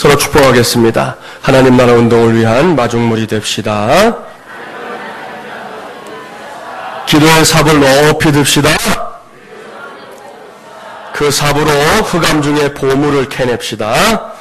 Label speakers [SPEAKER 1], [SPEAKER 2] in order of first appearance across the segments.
[SPEAKER 1] 서로 축복하겠습니다. 하나님 나라 운동을 위한 마중물이 됩시다. 기도의 삽을 높이 듭시다. 그 삽으로 흑암 중에 보물을 캐냅시다.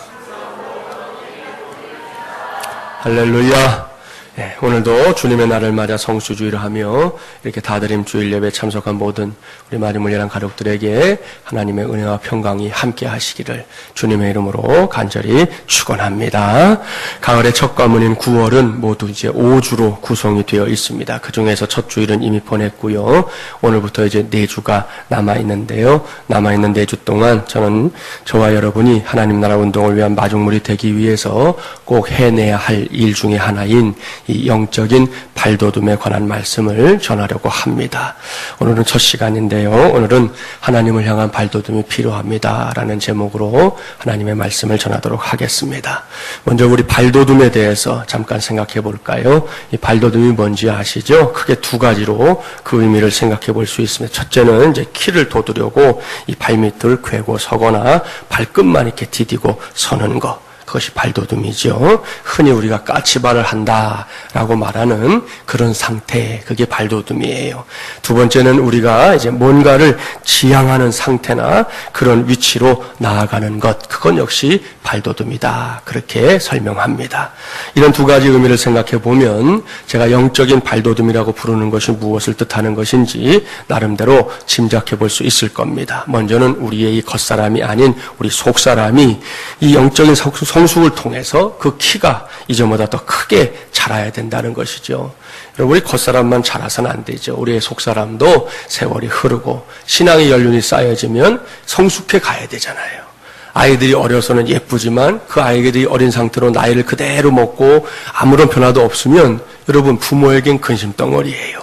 [SPEAKER 1] 할렐루야. 네, 오늘도 주님의 날을 맞아 성수주의를 하며 이렇게 다드림 주일 예배에 참석한 모든 우리 마리물리랑 가족들에게 하나님의 은혜와 평강이 함께 하시기를 주님의 이름으로 간절히 축원합니다. 가을의 첫 가문인 9월은 모두 이제 5주로 구성이 되어 있습니다. 그 중에서 첫 주일은 이미 보냈고요. 오늘부터 이제 4주가 남아있는데요. 남아있는 4주 동안 저는 저와 여러분이 하나님 나라 운동을 위한 마중물이 되기 위해서 꼭 해내야 할 일 중에 하나인 이 영적인 발돋움에 관한 말씀을 전하려고 합니다. 오늘은 첫 시간인데요. 오늘은 하나님을 향한 발돋움이 필요합니다 라는 제목으로 하나님의 말씀을 전하도록 하겠습니다. 먼저 우리 발돋움에 대해서 잠깐 생각해 볼까요? 이 발돋움이 뭔지 아시죠? 크게 2가지로 그 의미를 생각해 볼 수 있습니다. 첫째는 이제 키를 돋우려고 이 발밑을 괴고 서거나 발끝만 이렇게 디디고 서는 것. 그것이 발돋움이죠. 흔히 우리가 까치발을 한다라고 말하는 그런 상태, 그게 발돋움이에요. 두 번째는 우리가 이제 뭔가를 지향하는 상태나 그런 위치로 나아가는 것, 그건 역시 발돋움이다. 그렇게 설명합니다. 이런 2가지 의미를 생각해 보면 제가 영적인 발돋움이라고 부르는 것이 무엇을 뜻하는 것인지 나름대로 짐작해 볼 수 있을 겁니다. 먼저는 우리의 이 겉사람이 아닌 우리 속사람이 이 영적인 성숙을 통해서 그 키가 이전보다 더 크게 자라야 된다는 것이죠. 여러분, 우리 겉사람만 자라서는 안 되죠. 우리의 속사람도 세월이 흐르고 신앙의 연륜이 쌓여지면 성숙해 가야 되잖아요. 아이들이 어려서는 예쁘지만 그 아이들이 어린 상태로 나이를 그대로 먹고 아무런 변화도 없으면 여러분, 부모에겐 근심덩어리예요.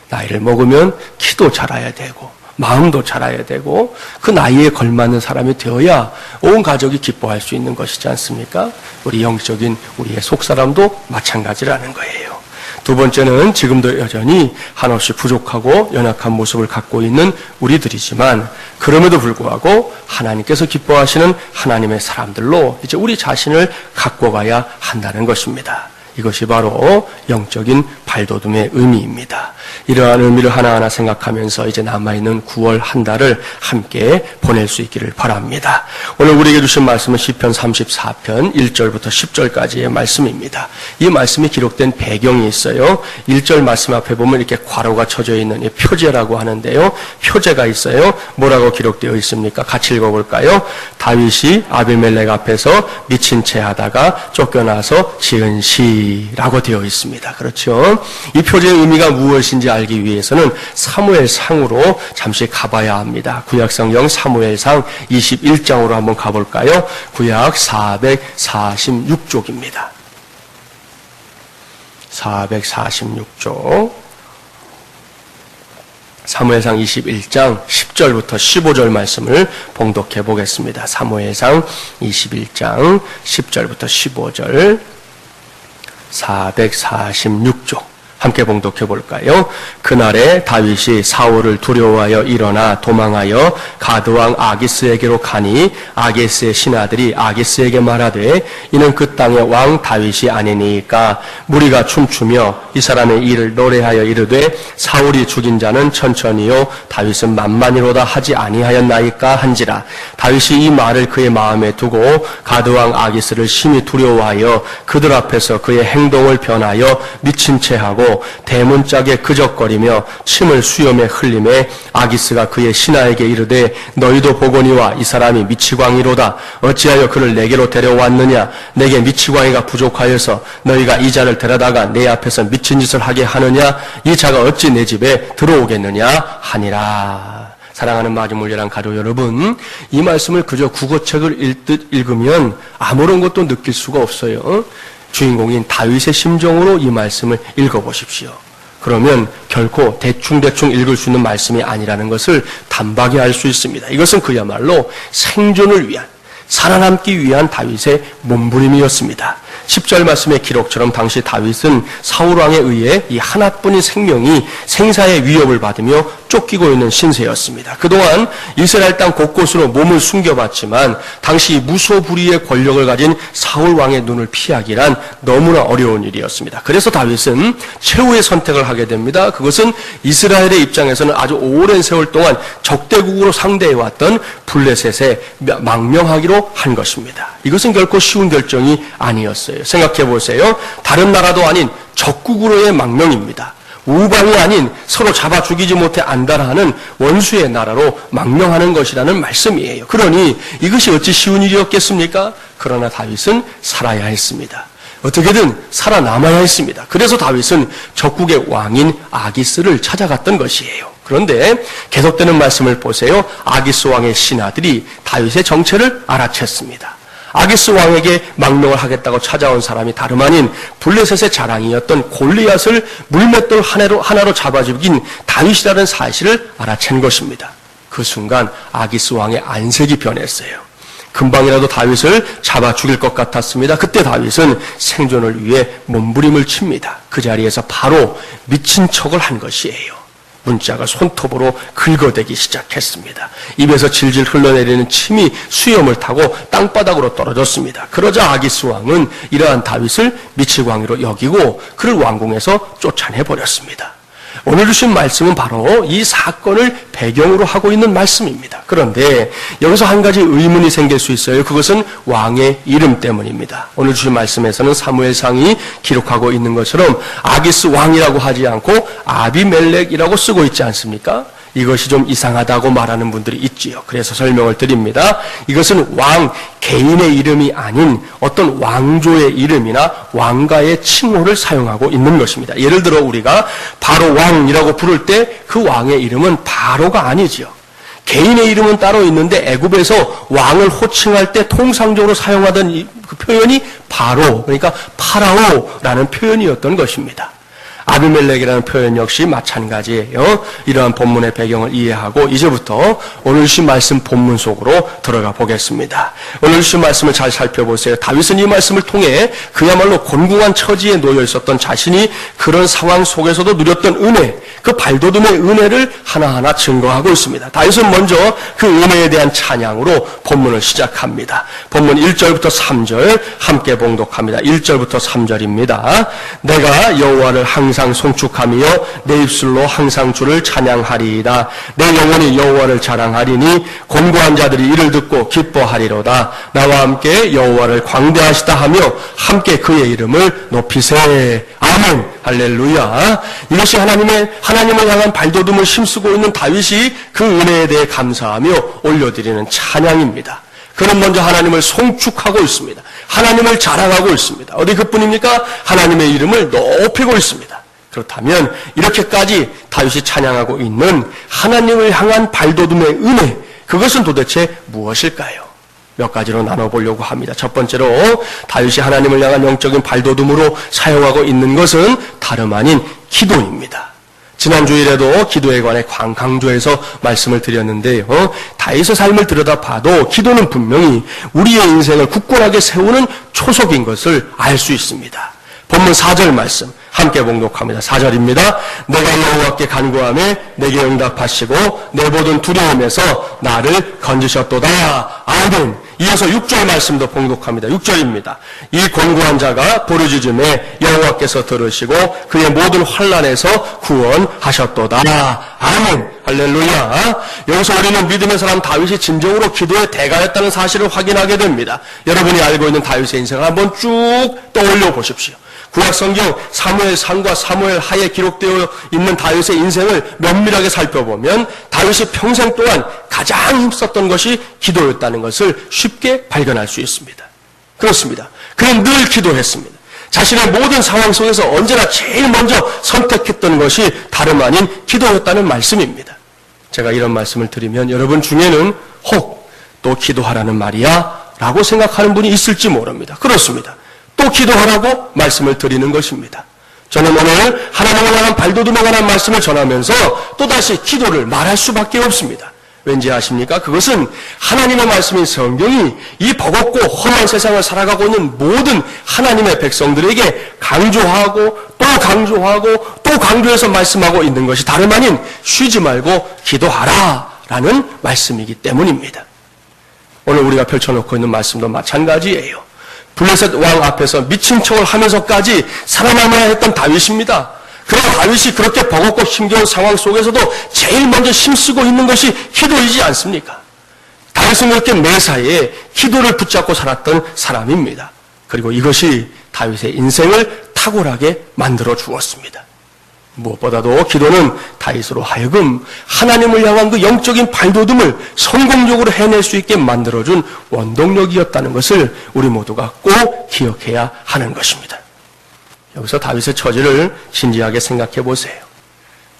[SPEAKER 1] 나이를 먹으면 키도 자라야 되고 마음도 자라야 되고 그 나이에 걸맞는 사람이 되어야 온 가족이 기뻐할 수 있는 것이지 않습니까? 우리 영적인 우리의 속사람도 마찬가지라는 거예요. 두 번째는 지금도 여전히 한없이 부족하고 연약한 모습을 갖고 있는 우리들이지만 그럼에도 불구하고 하나님께서 기뻐하시는 하나님의 사람들로 이제 우리 자신을 갖고 가야 한다는 것입니다. 이것이 바로 영적인 발돋움의 의미입니다. 이러한 의미를 하나하나 생각하면서 이제 남아있는 9월 한 달을 함께 보낼 수 있기를 바랍니다. 오늘 우리에게 주신 말씀은 시편 34편 1절부터 10절까지의 말씀입니다. 이 말씀이 기록된 배경이 있어요. 1절 말씀 앞에 보면 이렇게 괄호가 쳐져 있는 표제라고 하는데요. 표제가 있어요. 뭐라고 기록되어 있습니까? 같이 읽어볼까요? 다윗이 아비멜렉 앞에서 미친 채 하다가 쫓겨나서 지은 시라고 되어 있습니다. 그렇죠? 이 표제의 의미가 무엇인지 알기 위해서는 사무엘상으로 잠시 가봐야 합니다. 구약성경 사무엘상 21장으로 한번 가볼까요? 구약 446쪽입니다. 446쪽. 사무엘상 21장 10절부터 15절 말씀을 봉독해 보겠습니다. 사무엘상 21장 10절부터 15절 446쪽 함께 봉독해 볼까요? 그날에 다윗이 사울을 두려워하여 일어나 도망하여 가드왕 아기스에게로 가니 아기스의 신하들이 아기스에게 말하되 이는 그 땅의 왕 다윗이 아니니까 무리가 춤추며 이 사람의 일을 노래하여 이르되 사울이 죽인 자는 천천히요 다윗은 만만히로다 하지 아니하였나이까 한지라. 다윗이 이 말을 그의 마음에 두고 가드왕 아기스를 심히 두려워하여 그들 앞에서 그의 행동을 변하여 미친 채 하고 대문짝에 그적거리며 침을 수염에 흘리매 아기스가 그의 신하에게 이르되 너희도 보거니와 이 사람이 미치광이로다. 어찌하여 그를 내게로 데려왔느냐? 내게 미치광이가 부족하여서 너희가 이 자를 데려다가 내 앞에서 미친 짓을 하게 하느냐? 이 자가 어찌 내 집에 들어오겠느냐? 하니라. 사랑하는 마중물리랑 가족 여러분, 이 말씀을 그저 국어책을 읽듯 읽으면 아무런 것도 느낄 수가 없어요. 주인공인 다윗의 심정으로 이 말씀을 읽어보십시오. 그러면 결코 대충대충 읽을 수 있는 말씀이 아니라는 것을 단박에 알 수 있습니다. 이것은 그야말로 생존을 위한, 살아남기 위한 다윗의 몸부림이었습니다. 10절 말씀의 기록처럼 당시 다윗은 사울왕에 의해 이 하나뿐인 생명이 생사의 위협을 받으며 쫓기고 있는 신세였습니다. 그동안 이스라엘 땅 곳곳으로 몸을 숨겨봤지만 당시 무소불위의 권력을 가진 사울왕의 눈을 피하기란 너무나 어려운 일이었습니다. 그래서 다윗은 최후의 선택을 하게 됩니다. 그것은 이스라엘의 입장에서는 아주 오랜 세월 동안 적대국으로 상대해왔던 블레셋에 망명하기로 한 것입니다. 이것은 결코 쉬운 결정이 아니었어요. 생각해 보세요. 다른 나라도 아닌 적국으로의 망명입니다. 우방이 아닌 서로 잡아 죽이지 못해 안달하는 원수의 나라로 망명하는 것이라는 말씀이에요. 그러니 이것이 어찌 쉬운 일이었겠습니까? 그러나 다윗은 살아야 했습니다. 어떻게든 살아남아야 했습니다. 그래서 다윗은 적국의 왕인 아기스를 찾아갔던 것이에요. 그런데 계속되는 말씀을 보세요. 아기스 왕의 신하들이 다윗의 정체를 알아챘습니다. 아기스 왕에게 망명을 하겠다고 찾아온 사람이 다름 아닌 블레셋의 자랑이었던 골리앗을 물맷돌 하나로 잡아 죽인 다윗이라는 사실을 알아챈 것입니다. 그 순간 아기스 왕의 안색이 변했어요. 금방이라도 다윗을 잡아 죽일 것 같았습니다. 그때 다윗은 생존을 위해 몸부림을 칩니다. 그 자리에서 바로 미친 척을 한 것이에요. 문자가 손톱으로 긁어대기 시작했습니다. 입에서 질질 흘러내리는 침이 수염을 타고 땅바닥으로 떨어졌습니다. 그러자 아기스 왕은 이러한 다윗을 미치광이로 여기고 그를 왕궁에서 쫓아내버렸습니다. 오늘 주신 말씀은 바로 이 사건을 배경으로 하고 있는 말씀입니다. 그런데 여기서 한 가지 의문이 생길 수 있어요. 그것은 왕의 이름 때문입니다. 오늘 주신 말씀에서는 사무엘상이 기록하고 있는 것처럼 아기스 왕이라고 하지 않고 아비멜렉이라고 쓰고 있지 않습니까? 이것이 좀 이상하다고 말하는 분들이 있지요. 그래서 설명을 드립니다. 이것은 왕 개인의 이름이 아닌 어떤 왕조의 이름이나 왕가의 칭호를 사용하고 있는 것입니다. 예를 들어 우리가 바로 왕이라고 부를 때 그 왕의 이름은 바로가 아니지요. 개인의 이름은 따로 있는데 애굽에서 왕을 호칭할 때 통상적으로 사용하던 그 표현이 바로, 그러니까 파라오라는 표현이었던 것입니다. 아비멜렉이라는 표현 역시 마찬가지예요. 이러한 본문의 배경을 이해하고 이제부터 오늘 주신 말씀 본문 속으로 들어가 보겠습니다. 오늘 주신 말씀을 잘 살펴보세요. 다윗은 이 말씀을 통해 그야말로 곤궁한 처지에 놓여 있었던 자신이 그런 상황 속에서도 누렸던 은혜, 그 발돋움의 은혜를 하나하나 증거하고 있습니다. 다윗은 먼저 그 은혜에 대한 찬양으로 본문을 시작합니다. 본문 1절부터 3절 함께 봉독합니다. 1절부터 3절입니다. 내가 여호와를 항상 송축하며 내 입술로 항상 주를 찬양하리이다. 내 영혼이 여호와를 자랑하리니 곤고한 자들이 이를 듣고 기뻐하리로다. 나와 함께 여호와를 광대하시다 하며 함께 그의 이름을 높이세. 아멘. 할렐루야. 이것이 하나님을 향한 발돋움을 힘쓰고 있는 다윗이 그 은혜에 대해 감사하며 올려드리는 찬양입니다. 그는 먼저 하나님을 송축하고 있습니다. 하나님을 자랑하고 있습니다. 어디 그뿐입니까? 하나님의 이름을 높이고 있습니다. 그렇다면 이렇게까지 다윗이 찬양하고 있는 하나님을 향한 발돋움의 은혜, 그것은 도대체 무엇일까요? 몇 가지로 나눠보려고 합니다. 첫 번째로 다윗이 하나님을 향한 영적인 발돋움으로 사용하고 있는 것은 다름 아닌 기도입니다. 지난 주일에도 기도에 관해 강조해서 말씀을 드렸는데요. 다윗의 삶을 들여다봐도 기도는 분명히 우리의 인생을 굳건하게 세우는 초석인 것을 알 수 있습니다. 본문 4절 말씀 함께 봉독합니다. 4절입니다. 내가 여호와께 간구하며 내게 응답하시고 내 모든 두려움에서 나를 건지셨도다. 아멘. 이어서 6절 말씀도 봉독합니다. 6절입니다. 이 곤고한 자가 부르짖음에 여호와께서 들으시고 그의 모든 환난에서 구원하셨도다. 아멘. 할렐루야. 여기서 우리는 믿음의 사람 다윗이 진정으로 기도의 대가였다는 사실을 확인하게 됩니다. 여러분이 알고 있는 다윗의 인생을 한번 쭉 떠올려 보십시오. 구약성경 사무엘상과 사무엘하에 기록되어 있는 다윗의 인생을 면밀하게 살펴보면 다윗이 평생 동안 가장 힘썼던 것이 기도였다는 것을 쉽게 발견할 수 있습니다. 그렇습니다. 그는 늘 기도했습니다. 자신의 모든 상황 속에서 언제나 제일 먼저 선택했던 것이 다름 아닌 기도였다는 말씀입니다. 제가 이런 말씀을 드리면 여러분 중에는 혹 또 기도하라는 말이야? 라고 생각하는 분이 있을지 모릅니다. 그렇습니다. 또 기도하라고 말씀을 드리는 것입니다. 저는 오늘 하나님을 향한 발돋움에 관한 말씀을 전하면서 또다시 기도를 말할 수밖에 없습니다. 왠지 아십니까? 그것은 하나님의 말씀인 성경이 이 버겁고 험한 세상을 살아가고 있는 모든 하나님의 백성들에게 강조하고 또 강조하고 또 강조해서 말씀하고 있는 것이 다름 아닌 쉬지 말고 기도하라 라는 말씀이기 때문입니다. 오늘 우리가 펼쳐놓고 있는 말씀도 마찬가지예요. 블레셋 왕 앞에서 미친 척을 하면서까지 살아남아야 했던 다윗입니다. 그러나 다윗이 그렇게 버겁고 힘겨운 상황 속에서도 제일 먼저 힘쓰고 있는 것이 기도이지 않습니까? 다윗은 그렇게 매사에 기도를 붙잡고 살았던 사람입니다. 그리고 이것이 다윗의 인생을 탁월하게 만들어 주었습니다. 무엇보다도 기도는 다윗으로 하여금 하나님을 향한 그 영적인 발돋움을 성공적으로 해낼 수 있게 만들어준 원동력이었다는 것을 우리 모두가 꼭 기억해야 하는 것입니다. 여기서 다윗의 처지를 진지하게 생각해 보세요.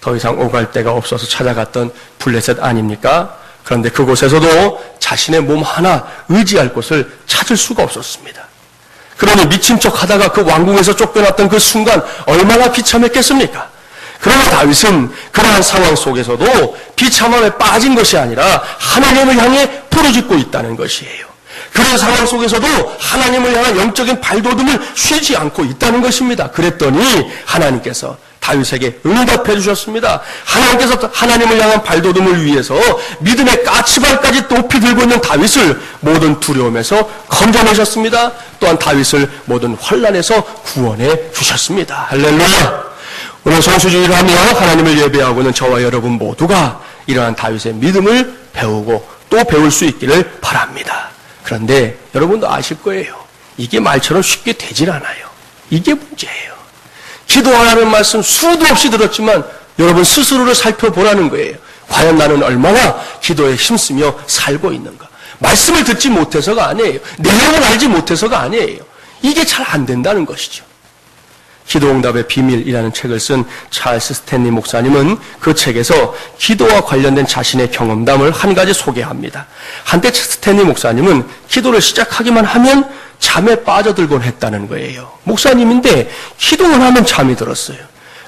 [SPEAKER 1] 더 이상 오갈 데가 없어서 찾아갔던 블레셋 아닙니까? 그런데 그곳에서도 자신의 몸 하나 의지할 곳을 찾을 수가 없었습니다. 그러니 미친 척 하다가 그 왕궁에서 쫓겨났던 그 순간 얼마나 비참했겠습니까? 그러나 다윗은 그러한 상황 속에서도 비참함에 빠진 것이 아니라 하나님을 향해 부르짖고 있다는 것이에요. 그런 상황 속에서도 하나님을 향한 영적인 발돋움을 쉬지 않고 있다는 것입니다. 그랬더니 하나님께서 다윗에게 응답해 주셨습니다. 하나님께서 하나님을 향한 발돋움을 위해서 믿음의 까치발까지 높이 들고 있는 다윗을 모든 두려움에서 건져내셨습니다. 또한 다윗을 모든 환난에서 구원해 주셨습니다. 할렐루야. 오늘 성수주의를 하며 하나님을 예배하고는 저와 여러분 모두가 이러한 다윗의 믿음을 배우고 또 배울 수 있기를 바랍니다. 그런데 여러분도 아실 거예요. 이게 말처럼 쉽게 되질 않아요. 이게 문제예요. 기도하라는 말씀 수도 없이 들었지만 여러분 스스로를 살펴보라는 거예요. 과연 나는 얼마나 기도에 힘쓰며 살고 있는가. 말씀을 듣지 못해서가 아니에요. 내용을 알지 못해서가 아니에요. 이게 잘 안 된다는 것이죠. 기도응답의 비밀이라는 책을 쓴 찰스 스탠리 목사님은 그 책에서 기도와 관련된 자신의 경험담을 한 가지 소개합니다. 한때 스탠리 목사님은 기도를 시작하기만 하면 잠에 빠져들곤 했다는 거예요. 목사님인데 기도만 하면 잠이 들었어요.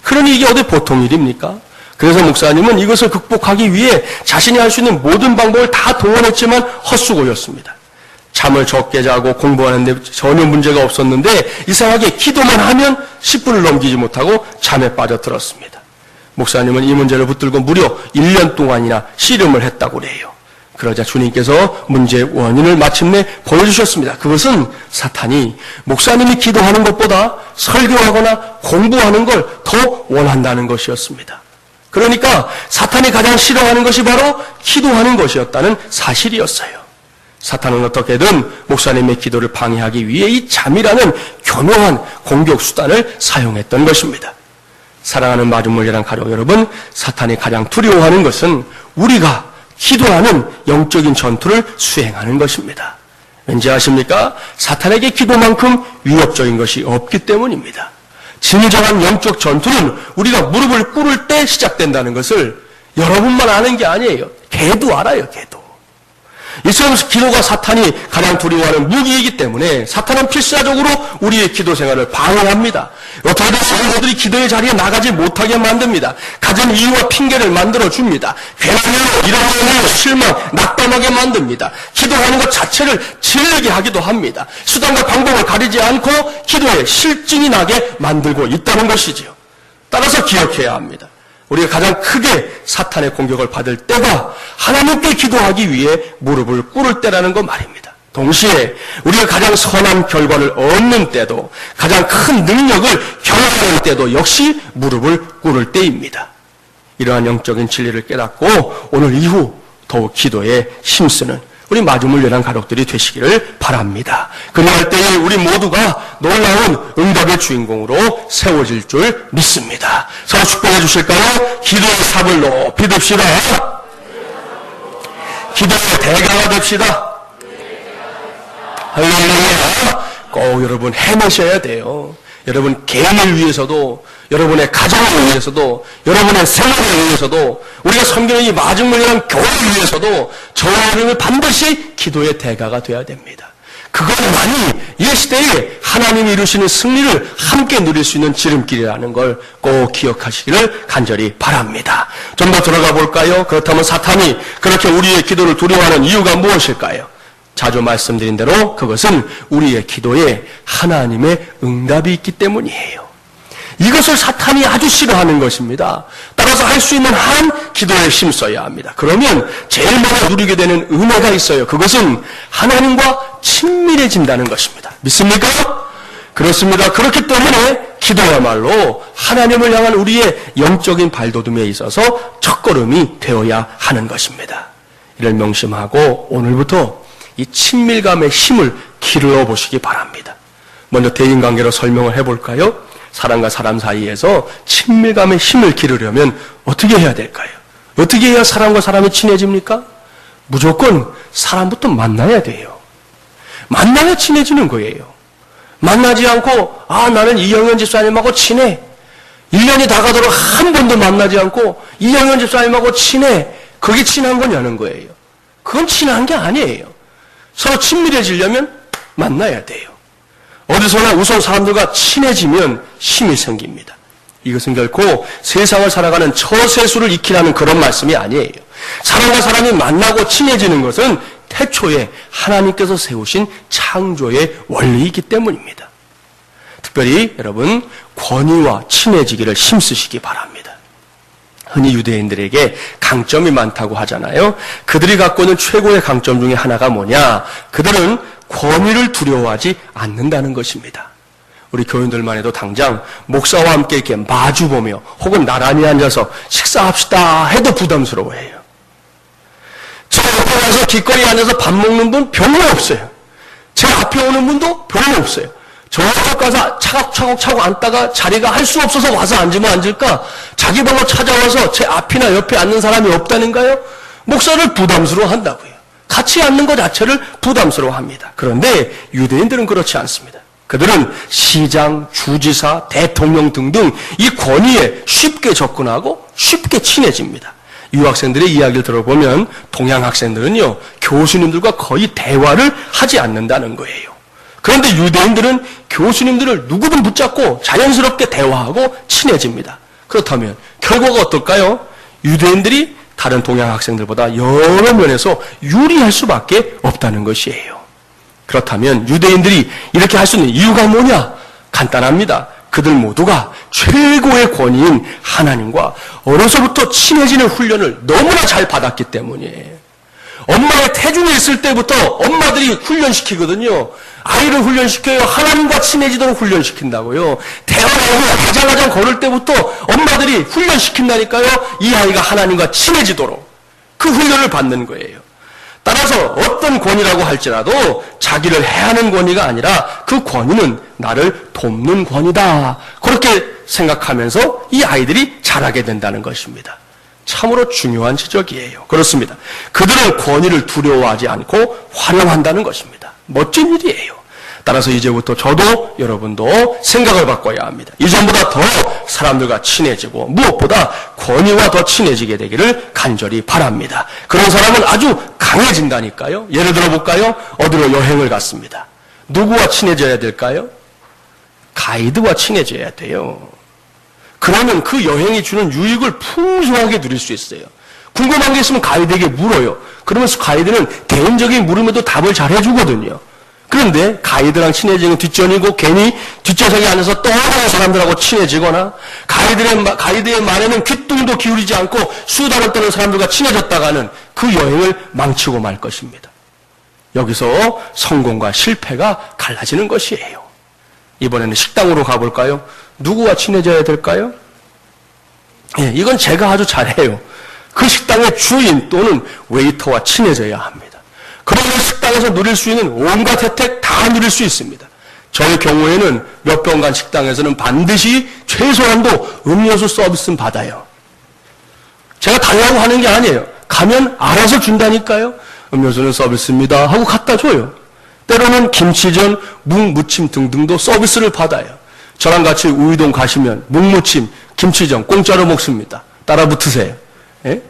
[SPEAKER 1] 그러니 이게 어디 보통 일입니까? 그래서 목사님은 이것을 극복하기 위해 자신이 할 수 있는 모든 방법을 다 동원했지만 헛수고였습니다. 잠을 적게 자고 공부하는데 전혀 문제가 없었는데 이상하게 기도만 하면 10분을 넘기지 못하고 잠에 빠져들었습니다. 목사님은 이 문제를 붙들고 무려 1년 동안이나 씨름을 했다고 그래요. 그러자 주님께서 문제의 원인을 마침내 보여주셨습니다. 그것은 사탄이 목사님이 기도하는 것보다 설교하거나 공부하는 걸 더 원한다는 것이었습니다. 그러니까 사탄이 가장 싫어하는 것이 바로 기도하는 것이었다는 사실이었어요. 사탄은 어떻게든 목사님의 기도를 방해하기 위해 이 잠이라는 교묘한 공격 수단을 사용했던 것입니다. 사랑하는 마중물이란 가족 여러분, 사탄이 가장 두려워하는 것은 우리가 기도하는 영적인 전투를 수행하는 것입니다. 왠지 아십니까? 사탄에게 기도만큼 위협적인 것이 없기 때문입니다. 진정한 영적 전투는 우리가 무릎을 꿇을 때 시작된다는 것을 여러분만 아는 게 아니에요. 개도 알아요, 개도. 이처럼 기도가 사탄이 가장 두려워하는 무기이기 때문에 사탄은 필사적으로 우리의 기도 생활을 방해합니다. 어떻게든 성도들이 기도의 자리에 나가지 못하게 만듭니다. 가진 이유와 핑계를 만들어줍니다. 괴로움으로 이러므로 실망, 낙담하게 만듭니다. 기도하는 것 자체를 질리게 하기도 합니다. 수단과 방법을 가리지 않고 기도에 실증이 나게 만들고 있다는 것이지요. 따라서 기억해야 합니다. 우리가 가장 크게 사탄의 공격을 받을 때가 하나님께 기도하기 위해 무릎을 꿇을 때라는 것 말입니다. 동시에 우리가 가장 선한 결과를 얻는 때도 가장 큰 능력을 경험하는 때도 역시 무릎을 꿇을 때입니다. 이러한 영적인 진리를 깨닫고 오늘 이후 더욱 기도에 힘쓰는 우리 마중물연한 가족들이 되시기를 바랍니다. 그리할 때에 우리 모두가 놀라운 응답의 주인공으로 세워질 줄 믿습니다. 서로 축복해 주실까요? 기도의 삽을 높이 듭시다. 기도의 대가가 됩시다. 할렐루야. 꼭 여러분 해내셔야 돼요. 여러분 개인을 위해서도, 여러분의 가정을 위해서도, 여러분의 생활을 위해서도, 우리가 섬기는 이 마중물이라는 교회를 위해서도 저와 여러분은 반드시 기도의 대가가 되어야 됩니다. 그것만이 이 시대에 하나님이 이루시는 승리를 함께 누릴 수 있는 지름길이라는 걸 꼭 기억하시기를 간절히 바랍니다. 좀 더 들어가 볼까요? 그렇다면 사탄이 그렇게 우리의 기도를 두려워하는 이유가 무엇일까요? 자주 말씀드린 대로 그것은 우리의 기도에 하나님의 응답이 있기 때문이에요. 이것을 사탄이 아주 싫어하는 것입니다. 따라서 할 수 있는 한 기도에 힘써야 합니다. 그러면 제일 먼저 누리게 되는 은혜가 있어요. 그것은 하나님과 친밀해진다는 것입니다. 믿습니까? 그렇습니다. 그렇기 때문에 기도야말로 하나님을 향한 우리의 영적인 발돋움에 있어서 첫걸음이 되어야 하는 것입니다. 이를 명심하고 오늘부터 이 친밀감의 힘을 길러 보시기 바랍니다. 먼저 대인관계로 설명을 해볼까요? 사람과 사람 사이에서 친밀감의 힘을 기르려면 어떻게 해야 될까요? 어떻게 해야 사람과 사람이 친해집니까? 무조건 사람부터 만나야 돼요. 만나야 친해지는 거예요. 만나지 않고 나는 이영현 집사님하고 친해. 1년이 다 가도록 한 번도 만나지 않고 이영현 집사님하고 친해. 그게 친한 거냐는 거예요. 그건 친한 게 아니에요. 서로 친밀해지려면 만나야 돼요. 어디서나 우선 사람들과 친해지면 힘이 생깁니다. 이것은 결코 세상을 살아가는 처세술을 익히라는 그런 말씀이 아니에요. 사람과 사람이 만나고 친해지는 것은 태초에 하나님께서 세우신 창조의 원리이기 때문입니다. 특별히 여러분 권위와 친해지기를 힘쓰시기 바랍니다. 흔히 유대인들에게 강점이 많다고 하잖아요. 그들이 갖고 있는 최고의 강점 중에 하나가 뭐냐? 그들은 권위를 두려워하지 않는다는 것입니다. 우리 교인들만 해도 당장 목사와 함께 이렇게 마주보며 혹은 나란히 앉아서 식사합시다 해도 부담스러워해요. 저 옆에 가서 길거리에 앉아서 밥 먹는 분 별로 없어요. 제 앞에 오는 분도 별로 없어요. 저쪽 가서 차곡차곡 앉다가 자리가 할 수 없어서 와서 앉으면 앉을까? 자기 방으로 찾아와서 제 앞이나 옆에 앉는 사람이 없다는가요? 목사를 부담스러워한다고요. 같이 앉는 것 자체를 부담스러워합니다. 그런데 유대인들은 그렇지 않습니다. 그들은 시장, 주지사, 대통령 등등 이 권위에 쉽게 접근하고 쉽게 친해집니다. 유학생들의 이야기를 들어보면 동양 학생들은요, 교수님들과 거의 대화를 하지 않는다는 거예요. 그런데 유대인들은 교수님들을 누구든 붙잡고 자연스럽게 대화하고 친해집니다. 그렇다면 결과가 어떨까요? 유대인들이 다른 동양 학생들보다 여러 면에서 유리할 수밖에 없다는 것이에요. 그렇다면 유대인들이 이렇게 할 수 있는 이유가 뭐냐? 간단합니다. 그들 모두가 최고의 권위인 하나님과 어려서부터 친해지는 훈련을 너무나 잘 받았기 때문이에요. 엄마의 태중에 있을 때부터 엄마들이 훈련시키거든요. 아이를 훈련시켜요. 하나님과 친해지도록 훈련시킨다고요. 대화를 아장아장 걸을 때부터 엄마들이 훈련시킨다니까요. 이 아이가 하나님과 친해지도록 그 훈련을 받는 거예요. 따라서 어떤 권위라고 할지라도 자기를 해하는 권위가 아니라 그 권위는 나를 돕는 권위다. 그렇게 생각하면서 이 아이들이 자라게 된다는 것입니다. 참으로 중요한 지적이에요. 그렇습니다. 그들은 권위를 두려워하지 않고 활용한다는 것입니다. 멋진 일이에요. 따라서 이제부터 저도 여러분도 생각을 바꿔야 합니다. 이전보다 더 사람들과 친해지고 무엇보다 권위와 더 친해지게 되기를 간절히 바랍니다. 그런 사람은 아주 강해진다니까요. 예를 들어 볼까요? 어디로 여행을 갔습니다. 누구와 친해져야 될까요? 가이드와 친해져야 돼요. 그러면 그 여행이 주는 유익을 풍성하게 누릴 수 있어요. 궁금한 게 있으면 가이드에게 물어요. 그러면 가이드는 개인적인 물음에도 답을 잘 해주거든요. 그런데 가이드랑 친해지는 뒷전이고 괜히 뒷좌석에 앉아서 떠오르는 사람들하고 친해지거나 가이드의 말에는 귓등도 기울이지 않고 수다를 떠는 사람들과 친해졌다가는 그 여행을 망치고 말 것입니다. 여기서 성공과 실패가 갈라지는 것이에요. 이번에는 식당으로 가볼까요? 누구와 친해져야 될까요? 이건 제가 아주 잘해요. 그 식당의 주인 또는 웨이터와 친해져야 합니다. 그러면 식당에서 누릴 수 있는 온갖 혜택 다 누릴 수 있습니다. 저의 경우에는 몇 번간 식당에서는 반드시 최소한도 음료수 서비스는 받아요. 제가 달라고 하는 게 아니에요. 가면 알아서 준다니까요. 음료수는 서비스입니다 하고 갖다 줘요. 때로는 김치전, 묵무침 등등도 서비스를 받아요. 저랑 같이 우이동 가시면 묵무침, 김치전 공짜로 먹습니다. 따라 붙으세요. 예?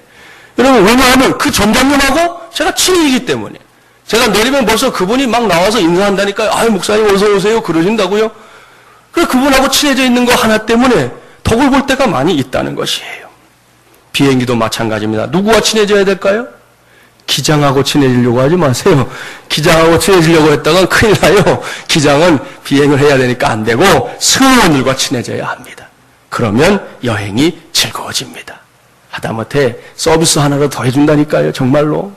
[SPEAKER 1] 여러분, 왜냐하면 그 점장님하고 제가 친이기 때문에 제가 내리면 벌써 그분이 막 나와서 인사한다니까요. 아유, 목사님 어서 오세요. 그러신다고요. 그래, 그분하고 친해져 있는 거 하나 때문에 덕을 볼 때가 많이 있다는 것이에요. 비행기도 마찬가지입니다. 누구와 친해져야 될까요? 기장하고 친해지려고 하지 마세요. 기장하고 친해지려고 했다간 큰일 나요. 기장은 비행을 해야 되니까 안 되고 승무원들과 친해져야 합니다. 그러면 여행이 즐거워집니다. 하다못해 서비스 하나라도 더 해준다니까요. 정말로.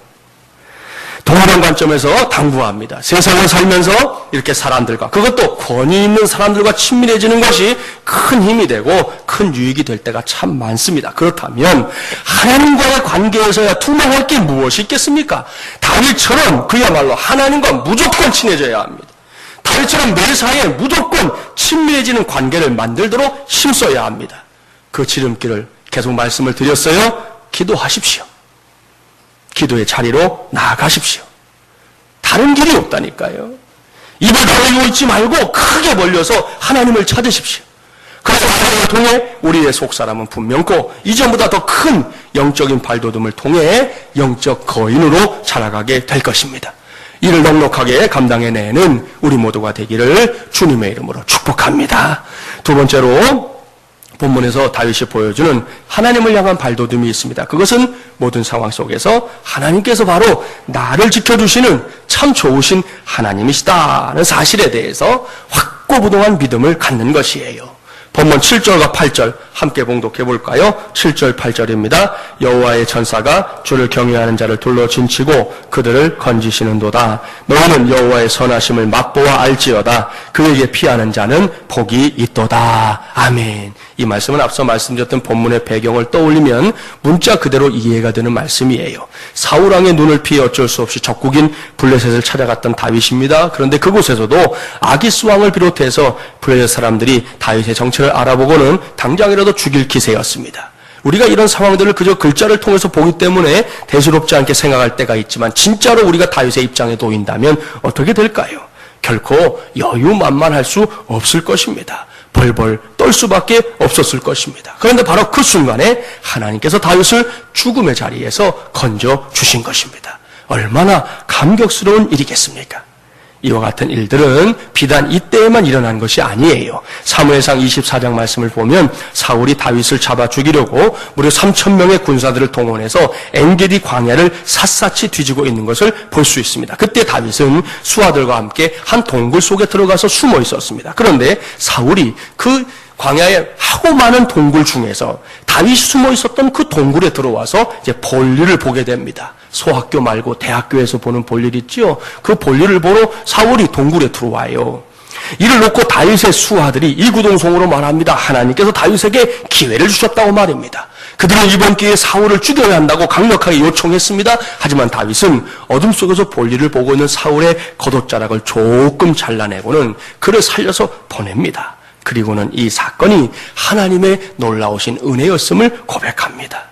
[SPEAKER 1] 동일한 관점에서 당부합니다. 세상을 살면서 이렇게 사람들과, 그것도 권위 있는 사람들과 친밀해지는 것이 큰 힘이 되고 큰 유익이 될 때가 참 많습니다. 그렇다면 하나님과의 관계에서야 투명할 게 무엇이 있겠습니까? 다윗처럼 그야말로 하나님과 무조건 친해져야 합니다. 다윗처럼 매사에 무조건 친밀해지는 관계를 만들도록 힘써야 합니다. 그 지름길을 계속 말씀을 드렸어요. 기도하십시오. 기도의 자리로 나아가십시오. 다른 길이 없다니까요. 입을 벌리고 있지 말고 크게 벌려서 하나님을 찾으십시오. 그래서 하나님을 통해 우리의 속사람은 분명코 이전보다 더 큰 영적인 발돋움을 통해 영적 거인으로 자라가게 될 것입니다. 이를 넉넉하게 감당해내는 우리 모두가 되기를 주님의 이름으로 축복합니다. 두 번째로 본문에서 다윗이 보여주는 하나님을 향한 발돋움이 있습니다. 그것은 모든 상황 속에서 하나님께서 바로 나를 지켜주시는 참 좋으신 하나님이시다는 사실에 대해서 확고부동한 믿음을 갖는 것이에요. 본문 7절과 8절 함께 봉독해 볼까요? 7절 8절입니다. 여호와의 전사가 주를 경외하는 자를 둘러 진치고 그들을 건지시는도다. 너희는 여호와의 선하심을 맛보아 알지어다. 그에게 피하는 자는 복이 있도다. 아멘. 이 말씀은 앞서 말씀드렸던 본문의 배경을 떠올리면 문자 그대로 이해가 되는 말씀이에요. 사울왕의 눈을 피해 어쩔 수 없이 적국인 블레셋을 찾아갔던 다윗입니다. 그런데 그곳에서도 아기스 왕을 비롯해서 블레셋 사람들이 다윗의 정체를 알아보고는 당장이라도 죽일 기세였습니다. 우리가 이런 상황들을 그저 글자를 통해서 보기 때문에 대수롭지 않게 생각할 때가 있지만 진짜로 우리가 다윗의 입장에 놓인다면 어떻게 될까요? 결코 여유만만할 수 없을 것입니다. 벌벌 떨 수밖에 없었을 것입니다. 그런데 바로 그 순간에 하나님께서 다윗을 죽음의 자리에서 건져 주신 것입니다. 얼마나 감격스러운 일이겠습니까? 이와 같은 일들은 비단 이때에만 일어난 것이 아니에요. 사무엘상 24장 말씀을 보면 사울이 다윗을 잡아 죽이려고 무려 3,000명의 군사들을 동원해서 엔게디 광야를 샅샅이 뒤지고 있는 것을 볼 수 있습니다. 그때 다윗은 수하들과 함께 한 동굴 속에 들어가서 숨어 있었습니다. 그런데 사울이 그 광야에 하고 많은 동굴 중에서 다윗이 숨어 있었던 그 동굴에 들어와서 이제 볼일을 보게 됩니다. 소학교 말고 대학교에서 보는 볼일 있지요. 그 볼일을 보러 사울이 동굴에 들어와요. 이를 놓고 다윗의 수하들이 이구동성으로 말합니다. 하나님께서 다윗에게 기회를 주셨다고 말입니다. 그들은 이번 기회에 사울을 죽여야 한다고 강력하게 요청했습니다. 하지만 다윗은 어둠 속에서 볼일을 보고 있는 사울의 겉옷자락을 조금 잘라내고는 그를 살려서 보냅니다. 그리고는 이 사건이 하나님의 놀라우신 은혜였음을 고백합니다.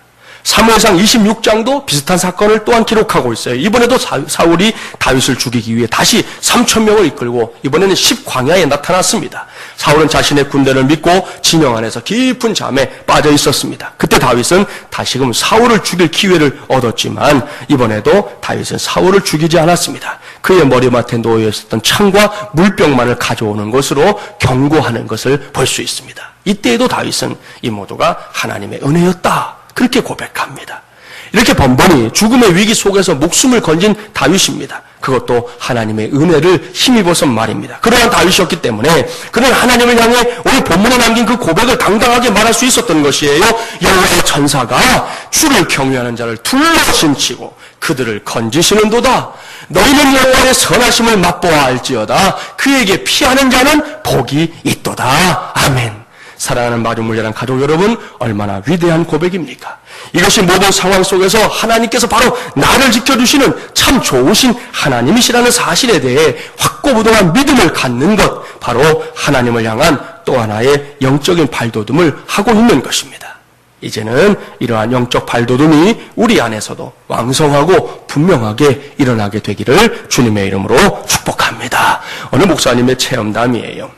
[SPEAKER 1] 사무엘상 26장도 비슷한 사건을 또한 기록하고 있어요. 이번에도 사울이 다윗을 죽이기 위해 다시 3,000명을 이끌고 이번에는 10광야에 나타났습니다. 사울은 자신의 군대를 믿고 진영 안에서 깊은 잠에 빠져 있었습니다. 그때 다윗은 다시금 사울을 죽일 기회를 얻었지만 이번에도 다윗은 사울을 죽이지 않았습니다. 그의 머리맡에 놓여 있었던 창과 물병만을 가져오는 것으로 경고하는 것을 볼 수 있습니다. 이때에도 다윗은 이 모두가 하나님의 은혜였다. 그렇게 고백합니다. 이렇게 번번이 죽음의 위기 속에서 목숨을 건진 다윗입니다. 그것도 하나님의 은혜를 힘입어서 말입니다. 그러한 다윗이었기 때문에 그는 하나님을 향해 오늘 본문에 남긴 그 고백을 당당하게 말할 수 있었던 것이에요. 여호와의 전사가 주를 경외하는 자를 둘러신치고 그들을 건지시는도다. 너희는 여호와의 선하심을 맛보아 알지어다. 그에게 피하는 자는 복이 있도다. 아멘. 사랑하는 마리물리란 가족 여러분, 얼마나 위대한 고백입니까? 이것이 모든 상황 속에서 하나님께서 바로 나를 지켜주시는 참 좋으신 하나님이시라는 사실에 대해 확고부동한 믿음을 갖는 것, 바로 하나님을 향한 또 하나의 영적인 발돋움을 하고 있는 것입니다. 이제는 이러한 영적 발돋움이 우리 안에서도 왕성하고 분명하게 일어나게 되기를 주님의 이름으로 축복합니다. 오늘 목사님의 체험담이에요.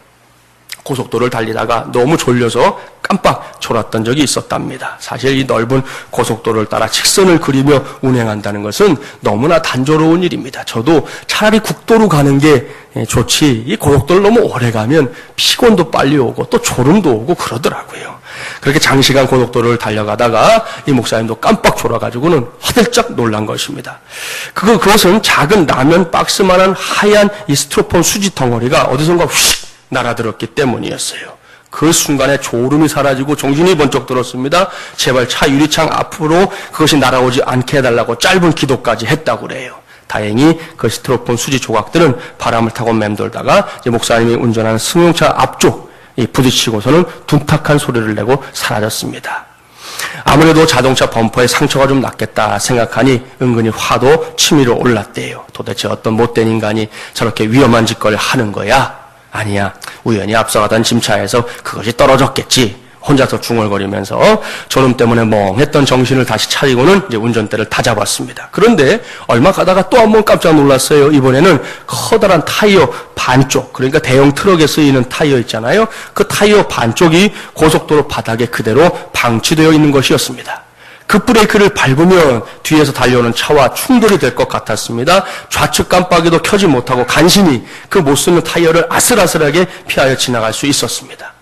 [SPEAKER 1] 고속도로를 달리다가 너무 졸려서 깜빡 졸았던 적이 있었답니다. 사실 이 넓은 고속도로를 따라 직선을 그리며 운행한다는 것은 너무나 단조로운 일입니다. 저도 차라리 국도로 가는 게 좋지, 이 고속도로를 너무 오래 가면 피곤도 빨리 오고 또 졸음도 오고 그러더라고요. 그렇게 장시간 고속도로를 달려가다가 이 목사님도 깜빡 졸아가지고는 화들짝 놀란 것입니다. 그것은 작은 라면 박스만한 하얀 이 스티로폼 수지 덩어리가 어디선가 휙 날아들었기 때문이었어요. 그 순간에 졸음이 사라지고 정신이 번쩍 들었습니다. 제발 차 유리창 앞으로 그것이 날아오지 않게 해달라고 짧은 기도까지 했다고 그래요. 다행히 그 스티로폼 수지 조각들은 바람을 타고 맴돌다가 이제 목사님이 운전하는 승용차 앞쪽 부딪히고서는 둔탁한 소리를 내고 사라졌습니다. 아무래도 자동차 범퍼에 상처가 좀 났겠다 생각하니 은근히 화도 치밀어 올랐대요. 도대체 어떤 못된 인간이 저렇게 위험한 짓거리를 하는 거야? 아니야, 우연히 앞서가던 짐차에서 그것이 떨어졌겠지. 혼자서 중얼거리면서 졸음 때문에 멍했던 정신을 다시 차리고는 이제 운전대를 다잡았습니다. 그런데 얼마 가다가 또 한 번 깜짝 놀랐어요. 이번에는 커다란 타이어 반쪽, 그러니까 대형 트럭에 쓰이는 타이어 있잖아요. 그 타이어 반쪽이 고속도로 바닥에 그대로 방치되어 있는 것이었습니다. 급브레이크를 밟으면 뒤에서 달려오는 차와 충돌이 될 것 같았습니다. 좌측 깜빡이도 켜지 못하고 간신히 그 못 쓰는 타이어를 아슬아슬하게 피하여 지나갈 수 있었습니다.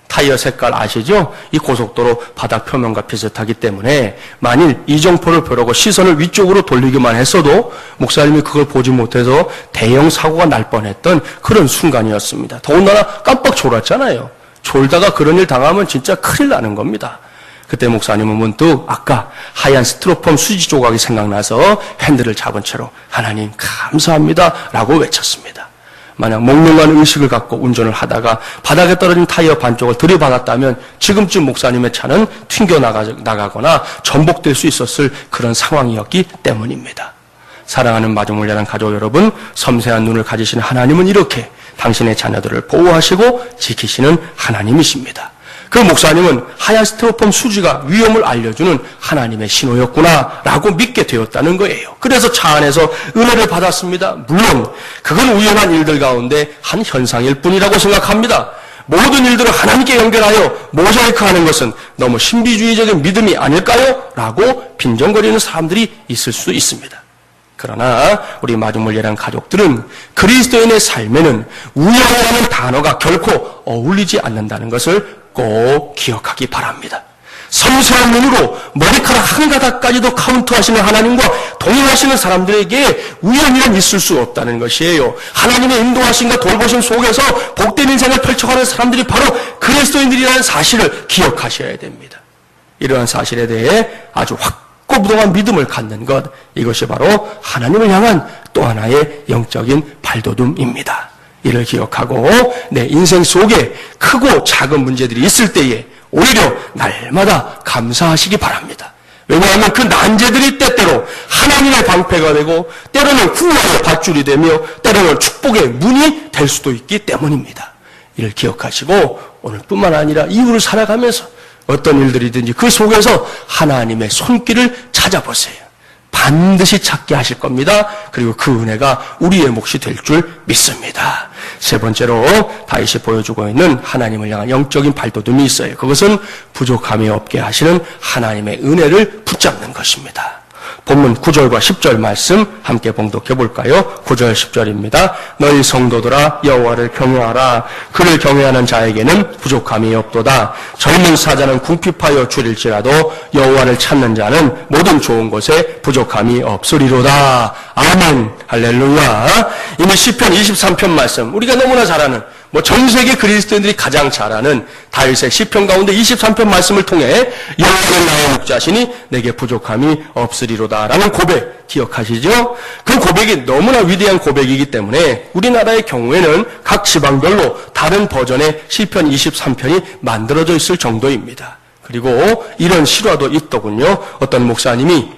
[SPEAKER 1] 타이어 색깔 아시죠? 이 고속도로 바닥 표면과 비슷하기 때문에 만일 이정표를 벼르고 시선을 위쪽으로 돌리기만 했어도 목사님이 그걸 보지 못해서 대형 사고가 날 뻔했던 그런 순간이었습니다. 더군다나 깜빡 졸았잖아요. 졸다가 그런 일 당하면 진짜 큰일 나는 겁니다. 그때 목사님은 문득 아까 하얀 스티로폼 수지 조각이 생각나서 핸들을 잡은 채로 하나님 감사합니다 라고 외쳤습니다. 만약 몽롱한 의식을 갖고 운전을 하다가 바닥에 떨어진 타이어 반쪽을 들이받았다면 지금쯤 목사님의 차는 튕겨나가거나 전복될 수 있었을 그런 상황이었기 때문입니다. 사랑하는 마중물량한 가족 여러분, 섬세한 눈을 가지신 하나님은 이렇게 당신의 자녀들을 보호하시고 지키시는 하나님이십니다. 그 목사님은 하얀 스티로폼 수지가 위험을 알려주는 하나님의 신호였구나 라고 믿게 되었다는 거예요. 그래서 차 안에서 은혜를 받았습니다. 물론 그건 우연한 일들 가운데 한 현상일 뿐이라고 생각합니다. 모든 일들을 하나님께 연결하여 모자이크하는 것은 너무 신비주의적인 믿음이 아닐까요? 라고 빈정거리는 사람들이 있을 수 있습니다. 그러나 우리 마중물예란 가족들은 그리스도인의 삶에는 우연이라는 단어가 결코 어울리지 않는다는 것을 꼭 기억하기 바랍니다. 섬세한 눈으로 머리카락 한 가닥까지도 카운트하시는 하나님과 동행하시는 사람들에게 우연이란 있을 수 없다는 것이에요. 하나님의 인도하심과 돌보심 속에서 복된 인생을 펼쳐가는 사람들이 바로 그리스도인들이라는 사실을 기억하셔야 됩니다. 이러한 사실에 대해 아주 확고부동한 믿음을 갖는 것, 이것이 바로 하나님을 향한 또 하나의 영적인 발돋움입니다. 이를 기억하고 내 인생 속에 크고 작은 문제들이 있을 때에 오히려 날마다 감사하시기 바랍니다. 왜냐하면 그 난제들이 때때로 하나님의 방패가 되고 때로는 구원의 밧줄이 되며 때로는 축복의 문이 될 수도 있기 때문입니다. 이를 기억하시고 오늘뿐만 아니라 이후를 살아가면서 어떤 일들이든지 그 속에서 하나님의 손길을 찾아보세요. 반드시 찾게 하실 겁니다. 그리고 그 은혜가 우리의 몫이 될 줄 믿습니다. 세 번째로 다윗이 보여주고 있는 하나님을 향한 영적인 발돋움이 있어요. 그것은 부족함이 없게 하시는 하나님의 은혜를 붙잡는 것입니다. 본문 9절과 10절 말씀 함께 봉독해 볼까요? 9절 10절입니다. 너희 성도들아 여호와를 경외하라. 그를 경외하는 자에게는 부족함이 없도다. 젊은 사자는 궁핍하여 줄일지라도 여호와를 찾는 자는 모든 좋은 것에 부족함이 없으리로다. 아멘. 할렐루야. 이미 시편 23편 말씀, 우리가 너무나 잘 아는, 전 세계 그리스도인들이 가장 잘 아는 다윗의 시편 가운데 23편 말씀을 통해 여호와는 나의 목자시니 내게 부족함이 없으리로다라는 고백 기억하시죠? 그 고백이 너무나 위대한 고백이기 때문에 우리나라의 경우에는 각 지방별로 다른 버전의 시편 23편이 만들어져 있을 정도입니다. 그리고 이런 실화도 있더군요. 어떤 목사님이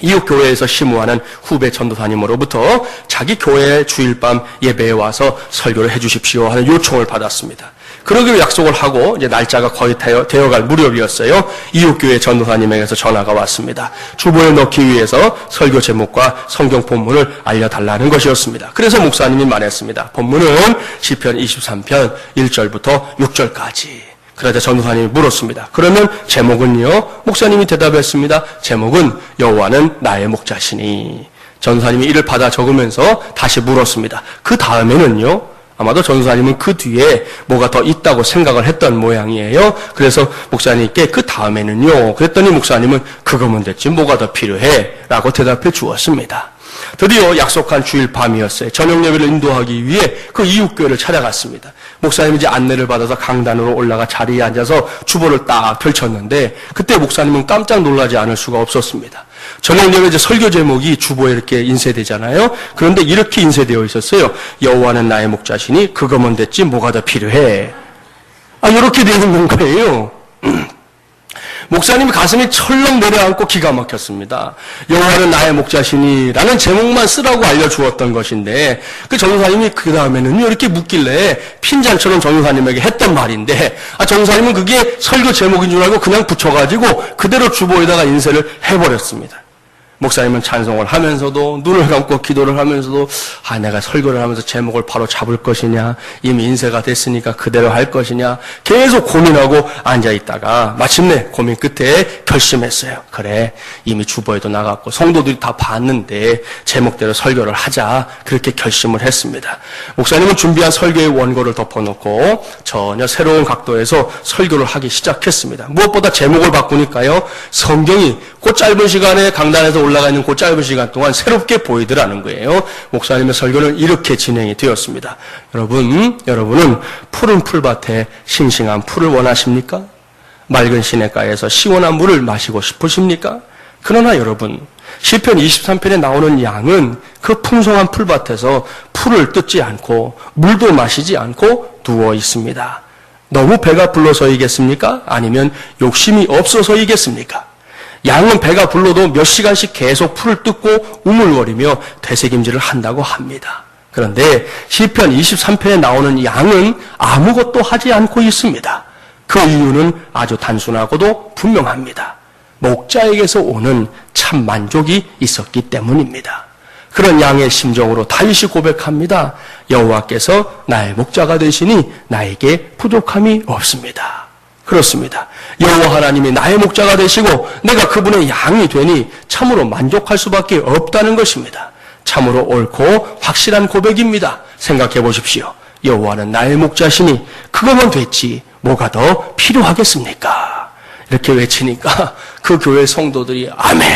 [SPEAKER 1] 이웃 교회에서 심우하는 후배 전도사님으로부터 자기 교회 주일밤 예배에 와서 설교를 해주십시오 하는 요청을 받았습니다. 그러기로 약속을 하고 이제 날짜가 거의 되어갈 무렵이었어요. 이웃 교회 전도사님에게서 전화가 왔습니다. 주보에 넣기 위해서 설교 제목과 성경 본문을 알려달라는 것이었습니다. 그래서 목사님이 말했습니다. 본문은 시편 23편 1절부터 6절까지. 그러자 전도사님이 물었습니다. 그러면 제목은요? 목사님이 대답했습니다. 제목은 여호와는 나의 목자시니. 전도사님이 이를 받아 적으면서 다시 물었습니다. 그 다음에는요? 아마도 전도사님은 그 뒤에 뭐가 더 있다고 생각을 했던 모양이에요. 그래서 목사님께 그 다음에는요? 그랬더니 목사님은 그거면 됐지 뭐가 더 필요해? 라고 대답해 주었습니다. 드디어 약속한 주일 밤이었어요. 저녁 예배를 인도하기 위해 그 이웃교회를 찾아갔습니다. 목사님이 이제 안내를 받아서 강단으로 올라가 자리에 앉아서 주보를 딱 펼쳤는데 그때 목사님은 깜짝 놀라지 않을 수가 없었습니다. 저녁 예배 이제 설교 제목이 주보에 이렇게 인쇄되잖아요. 그런데 이렇게 인쇄되어 있었어요. 여호와는 나의 목자시니 그거면 됐지 뭐가 더 필요해. 이렇게 되어 있는 거예요. 목사님이 가슴이 철렁 내려앉고 기가 막혔습니다. 여호와는 나의 목자시니라는 제목만 쓰라고 알려주었던 것인데 그 전도사님이 그 다음에는 이렇게 묻길래 핀잔처럼 전도사님에게 했던 말인데 전도사님은 그게 설교 제목인 줄 알고 그냥 붙여가지고 그대로 주보에다가 인쇄를 해버렸습니다. 목사님은 찬송을 하면서도 눈을 감고 기도를 하면서도 내가 설교를 하면서 제목을 바로 잡을 것이냐 이미 인쇄가 됐으니까 그대로 할 것이냐 계속 고민하고 앉아있다가 마침내 고민 끝에 결심했어요. 그래 이미 주보에도 나갔고 성도들이 다 봤는데 제목대로 설교를 하자 그렇게 결심을 했습니다. 목사님은 준비한 설교의 원고를 덮어놓고 전혀 새로운 각도에서 설교를 하기 시작했습니다. 무엇보다 제목을 바꾸니까요 성경이 그 짧은 시간에 강단에서 올라가 있는 그 짧은 시간 동안 새롭게 보이더라는 거예요. 목사님의 설교는 이렇게 진행이 되었습니다. 여러분은 푸른 풀밭에 싱싱한 풀을 원하십니까? 맑은 시냇가에서 시원한 물을 마시고 싶으십니까? 그러나 여러분, 시편 23편에 나오는 양은 그 풍성한 풀밭에서 풀을 뜯지 않고 물도 마시지 않고 누워 있습니다. 너무 배가 불러서이겠습니까? 아니면 욕심이 없어서이겠습니까? 양은 배가 불러도 몇 시간씩 계속 풀을 뜯고 우물거리며 되새김질을 한다고 합니다. 그런데 시편 23편에 나오는 양은 아무것도 하지 않고 있습니다. 그 이유는 아주 단순하고도 분명합니다. 목자에게서 오는 참 만족이 있었기 때문입니다. 그런 양의 심정으로 다윗이 고백합니다. 여호와께서 나의 목자가 되시니 나에게 부족함이 없습니다. 그렇습니다. 여호와 하나님이 나의 목자가 되시고 내가 그분의 양이 되니 참으로 만족할 수밖에 없다는 것입니다. 참으로 옳고 확실한 고백입니다. 생각해 보십시오. 여호와는 나의 목자시니 그거면 됐지 뭐가 더 필요하겠습니까? 이렇게 외치니까 그 교회 성도들이 아멘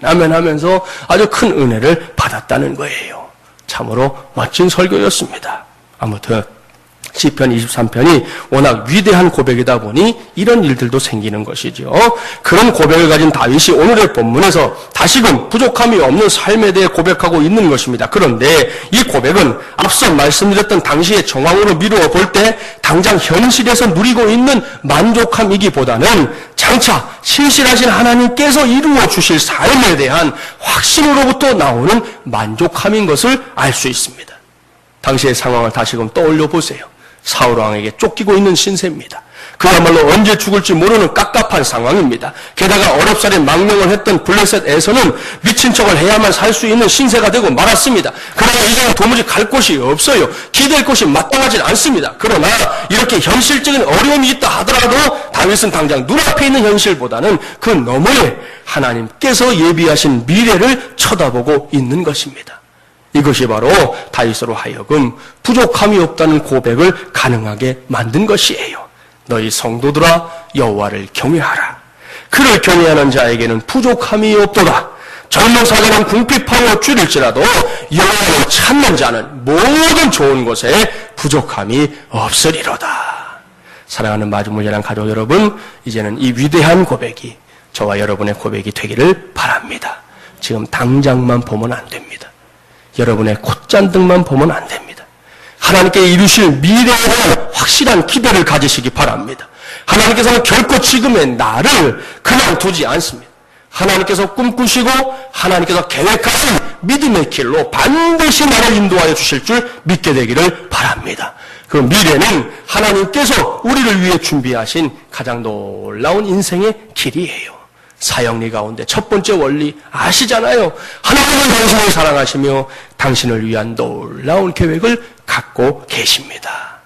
[SPEAKER 1] 아멘 하면서 아주 큰 은혜를 받았다는 거예요. 참으로 멋진 설교였습니다. 아무튼 시편 23편이 워낙 위대한 고백이다 보니 이런 일들도 생기는 것이죠. 그런 고백을 가진 다윗이 오늘의 본문에서 다시금 부족함이 없는 삶에 대해 고백하고 있는 것입니다. 그런데 이 고백은 앞서 말씀드렸던 당시의 정황으로 미루어 볼 때 당장 현실에서 누리고 있는 만족함이기보다는 장차 신실하신 하나님께서 이루어 주실 삶에 대한 확신으로부터 나오는 만족함인 것을 알 수 있습니다. 당시의 상황을 다시금 떠올려 보세요. 사울왕에게 쫓기고 있는 신세입니다. 그야말로 언제 죽을지 모르는 깝깝한 상황입니다. 게다가 어렵사리 망명을 했던 블레셋에서는 미친 척을 해야만 살 수 있는 신세가 되고 말았습니다. 그러나 이제는 도무지 갈 곳이 없어요. 기댈 곳이 마땅하지 않습니다. 그러나 이렇게 현실적인 어려움이 있다 하더라도 다윗은 당장 눈앞에 있는 현실보다는 그 너머에 하나님께서 예비하신 미래를 쳐다보고 있는 것입니다. 이것이 바로 다윗으로 하여금 부족함이 없다는 고백을 가능하게 만든 것이에요. 너희 성도들아 여호와를 경외하라. 그를 경외하는 자에게는 부족함이 없도다. 젊은 사자는 궁핍하여 줄일지라도 여호와를 찾는 자는 모든 좋은 것에 부족함이 없으리로다. 사랑하는 마중물자랑 가족 여러분, 이제는 이 위대한 고백이 저와 여러분의 고백이 되기를 바랍니다. 지금 당장만 보면 안 됩니다. 여러분의 콧잔등만 보면 안 됩니다. 하나님께 이루실 미래에 대한 확실한 기대를 가지시기 바랍니다. 하나님께서는 결코 지금의 나를 그냥 두지 않습니다. 하나님께서 꿈꾸시고 하나님께서 계획하신 믿음의 길로 반드시 나를 인도하여 주실 줄 믿게 되기를 바랍니다. 그 미래는 하나님께서 우리를 위해 준비하신 가장 놀라운 인생의 길이에요. 사형리 가운데 첫 번째 원리 아시잖아요. 하나님은 당신을 사랑하시며 당신을 위한 놀라운 계획을 갖고 계십니다.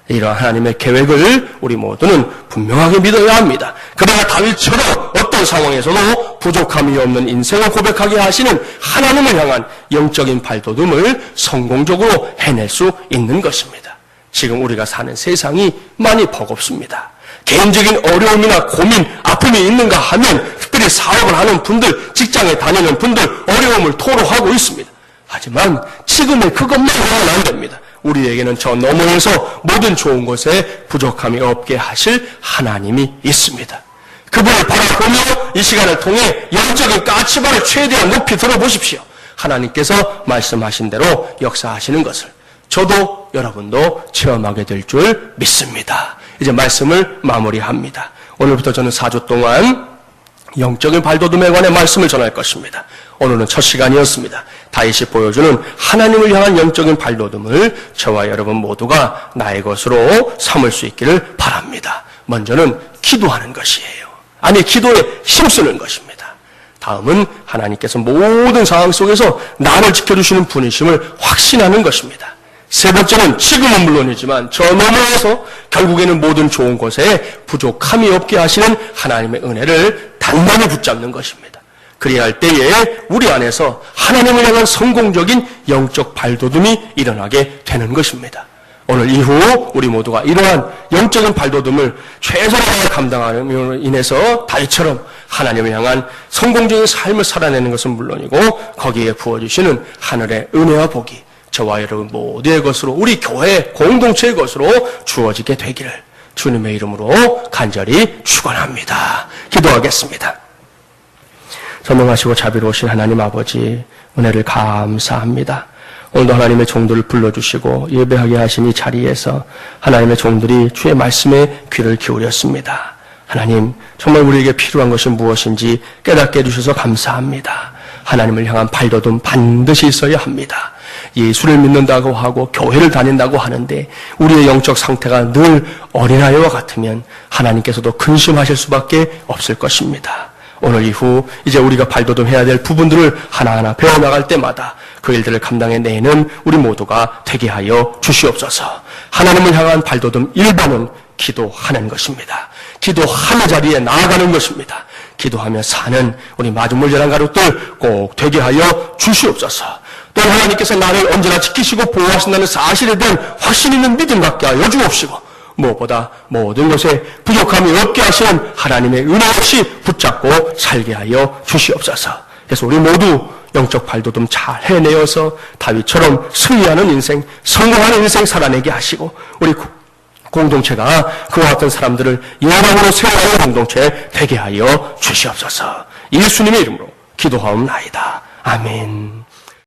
[SPEAKER 1] 이러한 하나님의 계획을 우리 모두는 분명하게 믿어야 합니다. 그러나 다윗처럼 어떤 상황에서도 부족함이 없는 인생을 고백하게 하시는 하나님을 향한 영적인 발돋움을 성공적으로 해낼 수 있는 것입니다. 지금 우리가 사는 세상이 많이 버겁습니다. 개인적인 어려움이나 고민, 아픔이 있는가 하면 특별히 사업을 하는 분들, 직장에 다니는 분들 어려움을 토로하고 있습니다. 하지만 지금의 그것만 하면 안 됩니다. 우리에게는 저 너머에서 모든 좋은 것에 부족함이 없게 하실 하나님이 있습니다. 그분을 바라보며 이 시간을 통해 영적인 까치발을 최대한 높이 들어보십시오. 하나님께서 말씀하신 대로 역사하시는 것을 저도 여러분도 체험하게 될 줄 믿습니다. 이제 말씀을 마무리합니다. 오늘부터 저는 4주 동안 영적인 발돋움에 관해 말씀을 전할 것입니다. 오늘은 첫 시간이었습니다. 다윗이 보여주는 하나님을 향한 영적인 발돋움을 저와 여러분 모두가 나의 것으로 삼을 수 있기를 바랍니다. 먼저는 기도하는 것이에요. 아니, 기도에 힘쓰는 것입니다. 다음은 하나님께서 모든 상황 속에서 나를 지켜주시는 분이심을 확신하는 것입니다. 세 번째는 지금은 물론이지만 저 너머에서 결국에는 모든 좋은 것에 부족함이 없게 하시는 하나님의 은혜를 단단히 붙잡는 것입니다. 그래야 할 때에 우리 안에서 하나님을 향한 성공적인 영적 발돋움이 일어나게 되는 것입니다. 오늘 이후 우리 모두가 이러한 영적인 발돋움을 최선을 감당함으로 인해서 다윗처럼 하나님을 향한 성공적인 삶을 살아내는 것은 물론이고 거기에 부어주시는 하늘의 은혜와 복이 저와 여러분 모두의 것으로 우리 교회 공동체의 것으로 주어지게 되기를 주님의 이름으로 간절히 축원합니다. 기도하겠습니다. 선명하시고 자비로우신 하나님 아버지 은혜를 감사합니다. 오늘도 하나님의 종들을 불러주시고 예배하게 하신 이 자리에서 하나님의 종들이 주의 말씀에 귀를 기울였습니다. 하나님 정말 우리에게 필요한 것이 무엇인지 깨닫게 해주셔서 감사합니다. 하나님을 향한 발돋움 반드시 있어야 합니다. 예수를 믿는다고 하고 교회를 다닌다고 하는데 우리의 영적 상태가 늘 어린아이와 같으면 하나님께서도 근심하실 수밖에 없을 것입니다. 오늘 이후 이제 우리가 발돋움해야 될 부분들을 하나하나 배워나갈 때마다 그 일들을 감당해내는 우리 모두가 되게 하여 주시옵소서. 하나님을 향한 발돋움 1번은 기도하는 것입니다. 기도하는 자리에 나아가는 것입니다. 기도하며 사는 우리 마중물전한 가족들 꼭 되게 하여 주시옵소서. 또 하나님께서 나를 언제나 지키시고 보호하신다는 사실에 대한 확신 있는 믿음 갖게 하여 주옵시고 무엇보다 모든 것에 부족함이 없게 하시는 하나님의 은혜 없이 붙잡고 살게 하여 주시옵소서. 그래서 우리 모두 영적 발돋움 잘 해내어서 다윗처럼 승리하는 인생, 성공하는 인생 살아내게 하시고 우리 공동체가 그와 같은 사람들을 영광으로 세워가는 공동체 되게 하여 주시옵소서. 예수님의 이름으로 기도하옵나이다. 아멘.